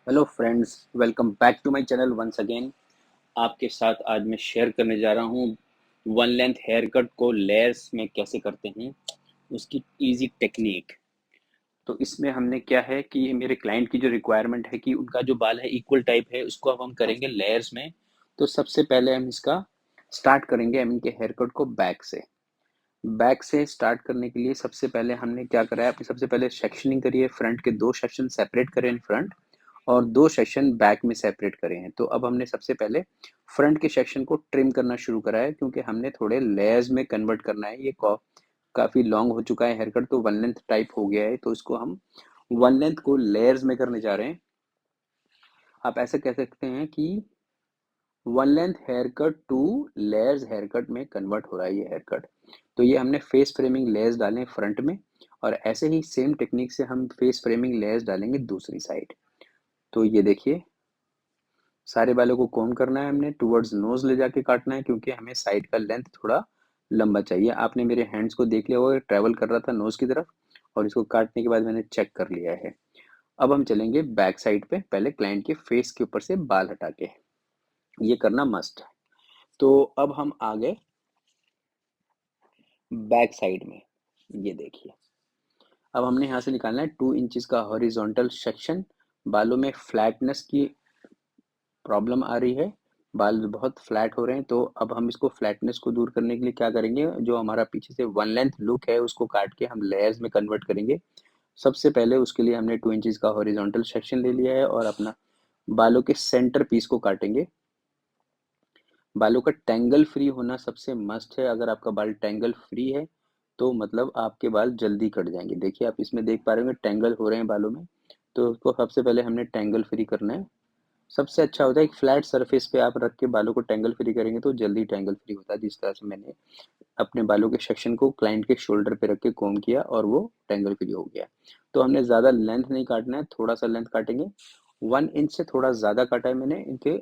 Hello friends, welcome back to my channel once again. आपके साथ आज मैं शेयर करने जा रहा हूँ वन लेंथ हेयर कट को लेयर्स में कैसे करते हैं, उसकी इजी टेक्निक। तो इसमें हमने क्या है कि मेरे क्लाइंट की जो रिक्वायरमेंट है कि उनका जो बाल है इक्वल टाइप है, उसको अब हम करेंगे लेयर्स में। तो सबसे पहले हम इसका स्टार्ट करेंगे हम इनके हेयर कट को बैक से स्टार्ट करने के लिए सबसे पहले हमने क्या करा है, अपनी सबसे पहले सेक्शनिंग करी है। फ्रंट के दो सेक्शन सेपरेट करें इन फ्रंट, और दो सेक्शन बैक में सेपरेट करे हैं। तो अब हमने सबसे पहले फ्रंट के सेक्शन को ट्रिम करना शुरू करा है, क्योंकि हमने थोड़े लेयर्स में कन्वर्ट करना है। ये काफ़ी लॉन्ग हो चुका है हेयर कट, तो वन लेंथ टाइप हो गया है, तो इसको हम वन लेंथ को लेयर्स में करने जा रहे हैं। आप ऐसे कह सकते हैं कि one length hair cut to layers hair cut में कन्वर्ट हो रहा है ये हेयर कट। तो ये हमने फेस फ्रेमिंग लेयर्स डाले फ्रंट में, और ऐसे ही सेम टेक्निक से हम फेस फ्रेमिंग लेयर्स डालेंगे दूसरी साइड। तो ये देखिए, सारे बालों को कॉम्ब करना है, हमने टुवर्ड्स नोज ले जाके काटना है, क्योंकि हमें साइड का लेंथ थोड़ा लंबा चाहिए। आपने मेरे हैंड्स को देख लिया होगा, ट्रैवल कर रहा था नोज की तरफ, और इसको काटने के बाद मैंने चेक कर लिया है। अब हम चलेंगे बैक साइड पे, पहले क्लाइंट के फेस के ऊपर से बाल हटा के। ये करना मस्ट है। तो अब हम आ गए बैक साइड में। ये देखिए, अब हमने यहाँ से निकालना है 2 इंचज का हॉरिजॉन्टल सेक्शन। बालों में फ्लैटनेस की प्रॉब्लम आ रही है, बाल बहुत फ्लैट हो रहे हैं। तो अब हम इसको फ्लैटनेस को दूर करने के लिए क्या करेंगे, जो हमारा पीछे से वन लेंथ लुक है उसको काट के हम लेयर्स में कन्वर्ट करेंगे। सबसे पहले उसके लिए हमने 2 इंचज का हॉरिजॉन्टल सेक्शन ले लिया है, और अपना बालों के सेंटर पीस को काटेंगे। बालों का टैंगल फ्री होना सबसे मस्ट है। अगर आपका बाल टैंगल फ्री है तो मतलब आपके बाल जल्दी कट जाएंगे। देखिए, आप इसमें देख पा रहे होंगे टैंगल हो रहे हैं बालों में। तो उसको सबसे पहले हमने टैंगल फ्री करना है। सबसे अच्छा होता है एक फ्लैट सरफेस पे आप रख के बालों को टैंगल फ्री करेंगे तो जल्दी टैंगल फ्री होता है। जिस तरह से मैंने अपने बालों के सेक्शन को क्लाइंट के शोल्डर पे रख के कॉम्ब किया और वो टैंगल फ्री हो गया। तो हमने ज़्यादा लेंथ नहीं काटना है, थोड़ा सा लेंथ काटेंगे। 1 इंच से थोड़ा ज़्यादा काटा है मैंने इनके।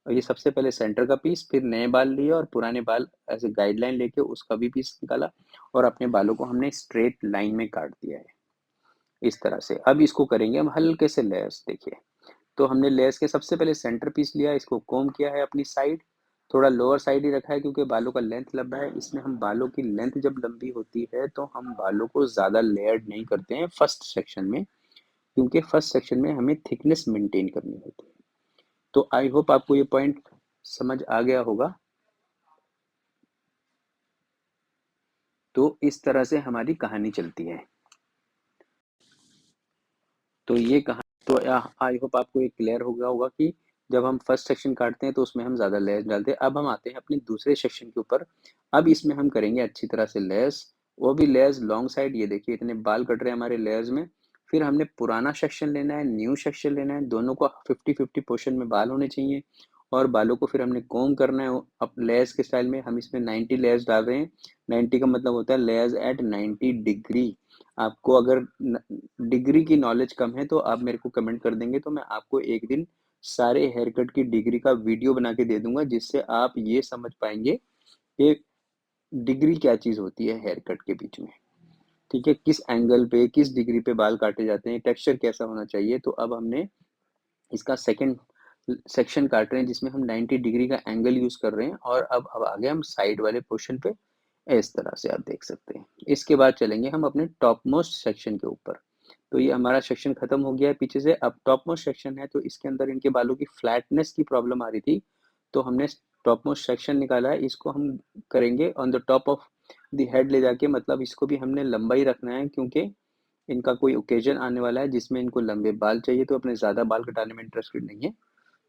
और ये सबसे पहले सेंटर का पीस, फिर नए बाल लिए और पुराने बाल ऐसे गाइडलाइन लेके उसका भी पीस निकाला, और अपने बालों को हमने स्ट्रेट लाइन में काट दिया है इस तरह से। अब इसको करेंगे हम हल्के से लेयर्स। देखिए, तो हमने लेयर्स के सबसे पहले सेंटर पीस लिया, इसको कोम किया है अपनी साइड। थोड़ा लोअर साइड ही रखा है, क्योंकि बालों का लेंथ लंबा है। इसमें हम बालों की लेंथ जब लंबी होती है तो हम बालों को ज़्यादा लेयर्ड नहीं करते हैं फर्स्ट सेक्शन में, क्योंकि फर्स्ट सेक्शन में हमें थिकनेस मेंटेन करनी होती है। तो आई होप आपको ये पॉइंट समझ आ गया होगा। तो इस तरह से हमारी कहानी चलती है। तो ये कहा, तो आई होप आपको ये क्लियर हो गया होगा कि जब हम फर्स्ट सेक्शन काटते हैं तो उसमें हम ज़्यादा लेयर्स डालते हैं। अब हम आते हैं अपने दूसरे सेक्शन के ऊपर। अब इसमें हम करेंगे अच्छी तरह से लेयर्स, वो भी लेयर्स लॉन्ग साइड। ये देखिए, इतने बाल कट रहे हैं हमारे लेयर्स में। फिर हमने पुराना सेक्शन लेना है, न्यू सेक्शन लेना है, दोनों को 50-50 पोर्शन में बाल होने चाहिए। और बालों को फिर हमने कोम करना है। अब लेयर्स के स्टाइल में हम इसमें 90 लेयर्स डाल रहे हैं। 90 का मतलब होता है लेयर्स एट 90 डिग्री। आपको अगर डिग्री की नॉलेज कम है तो आप मेरे को कमेंट कर देंगे, तो मैं आपको एक दिन सारे हेयर कट की डिग्री का वीडियो बना के दे दूंगा, जिससे आप ये समझ पाएंगे कि डिग्री क्या चीज़ होती है हेयर कट के बीच में। ठीक है, किस एंगल पे किस डिग्री पे बाल काटे जाते हैं, टेक्सचर कैसा होना चाहिए। तो अब हमने इसका सेकंड सेक्शन काट रहे हैं, जिसमें हम 90 डिग्री का एंगल यूज कर रहे हैं। और अब आ गए हम साइड वाले पोर्शन पे। इस तरह से आप देख सकते हैं। इसके बाद चलेंगे हम अपने टॉप मोस्ट सेक्शन के ऊपर। तो ये हमारा सेक्शन खत्म हो गया है पीछे से। अब टॉप मोस्ट सेक्शन है, तो इसके अंदर इनके बालों की फ्लैटनेस की प्रॉब्लम आ रही थी। तो हमने टॉप मोस्ट सेक्शन निकाला है, इसको हम करेंगे on the top of the head ले जाके। मतलब इसको भी हमने लंबा ही रखना है, क्योंकि इनका कोई ओकेजन आने वाला है जिसमें इनको लंबे बाल चाहिए, तो अपने ज़्यादा बाल कटाने में इंटरेस्टेड नहीं है।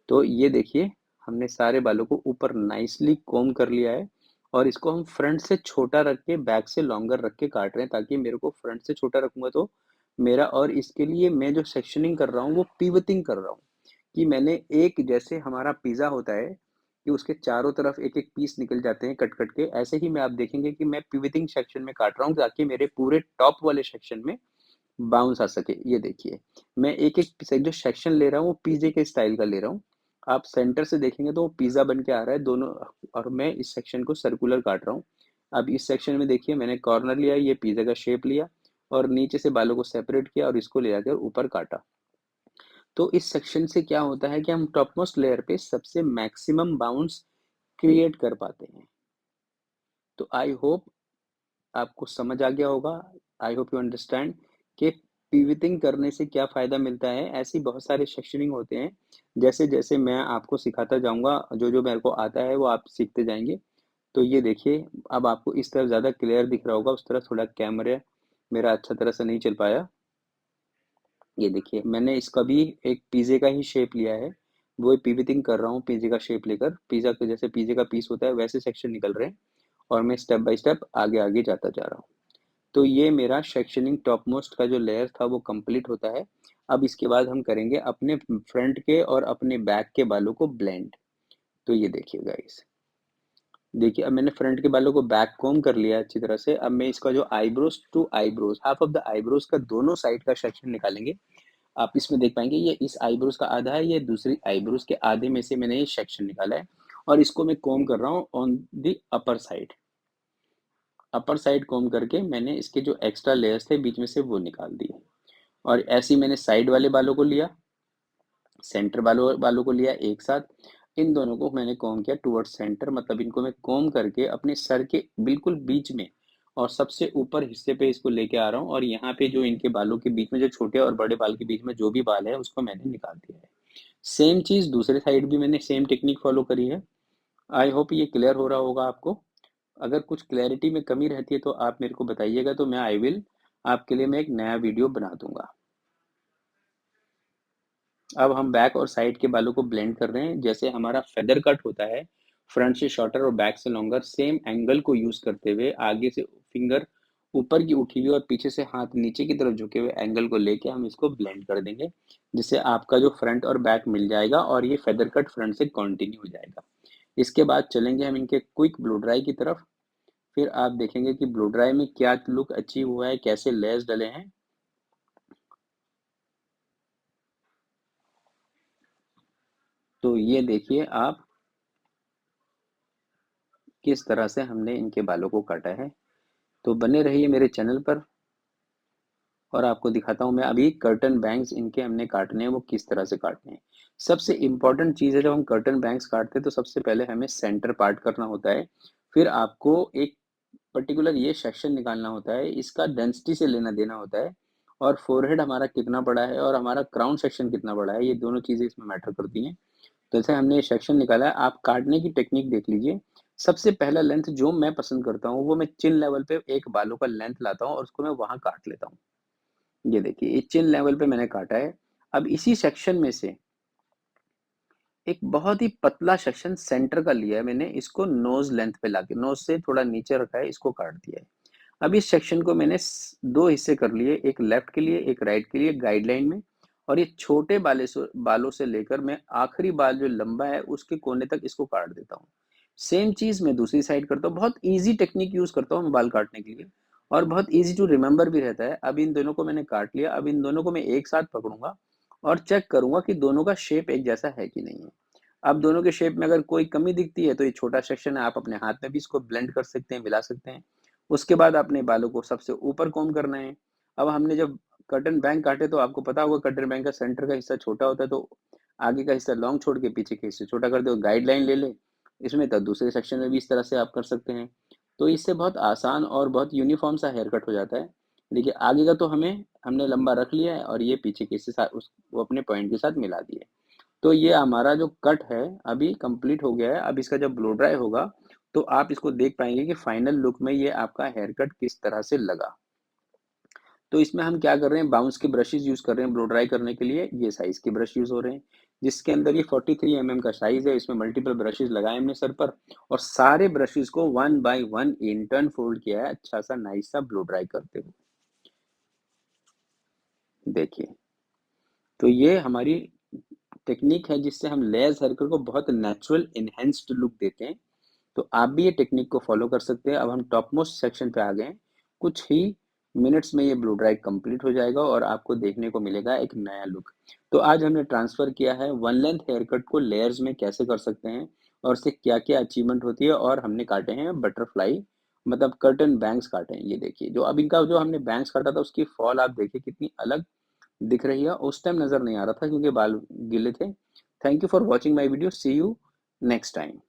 तो ये देखिए, हमने सारे बालों को ऊपर नाइसली कोम कर लिया है, और इसको हम फ्रंट से छोटा रख के बैक से लॉन्गर रख के काट रहे हैं, ताकि मेरे को फ्रंट से छोटा रखूंगा तो मेरा, और इसके लिए मैं जो सेक्शनिंग कर रहा हूँ वो पिवटिंग कर रहा हूँ। कि मैंने एक, जैसे हमारा पिज़्ज़ा होता है कि उसके चारों तरफ एक एक पीस निकल जाते हैं कट कट के, ऐसे ही मैं आप देखेंगे कि मैं पिवटिंग सेक्शन में काट रहा हूँ, ताकि मेरे पूरे टॉप वाले सेक्शन में बाउंस आ सके। ये देखिए, मैं एक एक जो सेक्शन ले रहा हूँ वो पिज़्ज़े के स्टाइल का ले रहा हूँ। आप सेंटर से देखेंगे तो वो पिज़्ज़ा बन के आ रहा है दोनों। और मैं इस सेक्शन को सर्कुलर काट रहा हूँ। अब इस सेक्शन में देखिए, मैंने कॉर्नर लिया, ये पिज़्ज़ा का शेप लिया, और नीचे से बालों को सेपरेट किया और इसको ले जाकर ऊपर काटा। तो इस सेक्शन से क्या होता है कि हम टॉप मोस्ट लेयर पे सबसे मैक्सिमम बाउंस क्रिएट कर पाते हैं। तो आई होप आपको समझ आ गया होगा। आई होप यू अंडरस्टैंड कि पिवटिंग करने से क्या फ़ायदा मिलता है। ऐसी बहुत सारे सेक्शनिंग होते हैं, जैसे-जैसे मैं आपको सिखाता जाऊँगा, जो-जो मेरे को आता है वो आप सीखते जाएँगे। तो ये देखिए, अब आपको इस तरफ ज़्यादा क्लियर दिख रहा होगा, उस तरफ थोड़ा कैमरा मेरा अच्छा तरह से नहीं चल पाया। ये देखिए, मैंने इसका भी एक पिज़्ज़े का ही शेप लिया है, वो पिवटिंग कर रहा हूँ पिज़्ज़े का शेप लेकर। पिज़्ज़ा के जैसे पिज़्ज़े का पीस होता है वैसे सेक्शन निकल रहे हैं और मैं स्टेप बाय स्टेप आगे-आगे जाता जा रहा हूँ। तो ये मेरा सेक्शनिंग टॉप मोस्ट का जो लेयर था वो कंप्लीट होता है। अब इसके बाद हम करेंगे अपने फ्रंट के और अपने बैक के बालों को ब्लेंड। तो ये देखिए गाइस, देखिए अब मैंने फ्रंट के बालों को बैक कॉम्ब कर लिया है अच्छी तरह से। अब मैं इसका जो eyebrows to eyebrows, half of the eyebrows का दोनों साइड का सेक्शन निकालेंगे। आप इसमें देख पाएंगे ये इस आईब्रोज का आधा है, ये दूसरी आईब्रोज के आधे में से मैंने ये सेक्शन निकाला है और इसको मैं कॉम्ब कर रहा हूँ on the upper side. Upper side comb करके मैंने इसके जो एक्स्ट्रा लेयर्स थे बीच में से वो निकाल दिए। और ऐसे ही मैंने साइड वाले बालों को लिया, सेंटर बालों बालों को लिया एक साथ। इन दोनों को मैंने कॉम्ब किया टुवर्ड्स सेंटर, मतलब इनको मैं कॉम्ब करके अपने सर के बिल्कुल बीच में और सबसे ऊपर हिस्से पे इसको लेके आ रहा हूँ। और यहाँ पे जो इनके बालों के बीच में जो छोटे और बड़े बाल के बीच में जो भी बाल है उसको मैंने निकाल दिया है। सेम चीज दूसरे साइड भी मैंने सेम टेक्निक फॉलो करी है। आई होप ये क्लियर हो रहा होगा आपको। अगर कुछ क्लैरिटी में कमी रहती है तो आप मेरे को बताइएगा, तो मैं आई विल आपके लिए मैं एक नया वीडियो बना दूंगा। अब हम बैक और साइड के बालों को ब्लेंड कर रहे हैं। जैसे हमारा फेदर कट होता है, फ्रंट से शॉर्टर और बैक से लॉन्गर, सेम एंगल को यूज करते हुए आगे से फिंगर ऊपर की उठी हुई और पीछे से हाथ नीचे की तरफ झुके हुए एंगल को लेके हम इसको ब्लेंड कर देंगे, जिससे आपका जो फ्रंट और बैक मिल जाएगा और ये फेदर कट फ्रंट से कंटिन्यू हो जाएगा। इसके बाद चलेंगे हम इनके क्विक ब्लो ड्राई की तरफ। फिर आप देखेंगे कि ब्लो ड्राई में क्या लुक अचीव हुआ है, कैसे लेयर्स डले हैं। तो ये देखिए आप किस तरह से हमने इनके बालों को काटा है। तो बने रहिए मेरे चैनल पर और आपको दिखाता हूँ मैं अभी कर्टन बैंग्स इनके हमने काटने हैं वो किस तरह से काटने हैं। सबसे इम्पोर्टेंट चीज़ है, जब हम कर्टन बैंग्स काटते हैं तो सबसे पहले हमें सेंटर पार्ट करना होता है। फिर आपको एक पर्टिकुलर ये सेक्शन निकालना होता है, इसका डेंसिटी से लेना देना होता है। और फोरहेड हमारा कितना बड़ा है और हमारा क्राउन सेक्शन कितना बड़ा है, ये दोनों चीज़ें इसमें मैटर करती हैं। तो जैसे हमने ये सेक्शन निकाला है, आप काटने की टेक्निक देख लीजिए। सबसे पहला लेंथ जो मैं पसंद करता हूँ वो मैं चिन लेवल पे एक बालों का लेंथ लाता हूँ और उसको मैं वहां काट लेता हूँ। ये देखिए ये चिन लेवल पे मैंने काटा है। अब इसी सेक्शन में से एक बहुत ही पतला सेक्शन सेंटर का लिया है मैंने, इसको नोज लेंथ पे लाके नोज से थोड़ा नीचे रखा है, इसको काट दिया है। अब इस सेक्शन को मैंने दो हिस्से कर लिए, एक लेफ्ट के लिए एक राइट के लिए गाइडलाइन में। और ये छोटे बालों से लेकर मैं आखिरी बाल जो लंबा है उसके कोने तक इसको काट देता हूँ। सेम चीज मैं दूसरी साइड करता हूँ। बहुत इजी टेक्निक यूज करता हूँ मैं बाल काटने के लिए और बहुत इजी टू रिमेम्बर भी रहता है। अब इन दोनों को मैंने काट लिया। अब इन दोनों को मैं एक साथ पकड़ूंगा और चेक करूंगा कि दोनों का शेप एक जैसा है कि नहीं है। अब दोनों के शेप में अगर कोई कमी दिखती है तो ये छोटा सेक्शन है, आप अपने हाथ में भी इसको ब्लेंड कर सकते हैं, मिला सकते हैं। उसके बाद अपने बालों को सबसे ऊपर कॉम्ब करना है। अब हमने जब कर्टन बैंक काटे तो आपको पता होगा कर्टन बैंक का सेंटर का हिस्सा छोटा होता है, तो आगे का हिस्सा लॉन्ग छोड़ के पीछे के हिस्से छोटा कर दो, गाइडलाइन ले ले इसमें। तब दूसरे सेक्शन में भी इस तरह से आप कर सकते हैं। तो इससे बहुत आसान और बहुत यूनिफॉर्म सा हेयर कट हो जाता है। देखिए आगे का तो हमने लंबा रख लिया है और ये पीछे के हिस्से वो अपने पॉइंट के साथ मिला दिए। तो ये हमारा जो कट है अभी कंप्लीट हो गया है। अब इसका जब ब्लो ड्राई होगा तो आप इसको देख पाएंगे कि फाइनल लुक में ये आपका हेयर कट किस तरह से लगा। तो इसमें हम क्या कर रहे हैं, बाउंस के ब्रशेस यूज कर रहे हैं ब्लो ड्राई करने के लिए। ये साइज के ब्रश यूज हो रहे हैं जिसके अंदर ये 43 mm का साइज है। इसमें मल्टीपल ब्रशेस लगाए हमने सर पर और सारे ब्रशेस को one by one intern fold किया है अच्छा सा नाइस सा ब्लो ड्राई करते हुए। देखिए तो ये हमारी टेक्निक है जिससे हम लेयर्स हेयर कट को बहुत नेचुरल इनहेंस्ड लुक देते हैं। तो आप भी ये टेक्निक को फॉलो कर सकते हैं। अब हम टॉप मोस्ट सेक्शन पे आ गए हैं। कुछ ही मिनट्स में ये ब्लो ड्राई कंप्लीट हो जाएगा और आपको देखने को मिलेगा एक नया लुक। तो आज हमने ट्रांसफर किया है वन लेंथ हेयर कट को लेयर्स में कैसे कर सकते हैं और उससे क्या क्या अचीवमेंट होती है। और हमने काटे हैं बटरफ्लाई, मतलब कर्टन बैंग्स काटे हैं। ये देखिए जो अब इनका जो हमने बैंग्स काटा था उसकी फॉल आप देखिए कितनी अलग दिख रही है, उस टाइम नज़र नहीं आ रहा था क्योंकि बाल गीले थे। Thank you for watching my video, see you next time.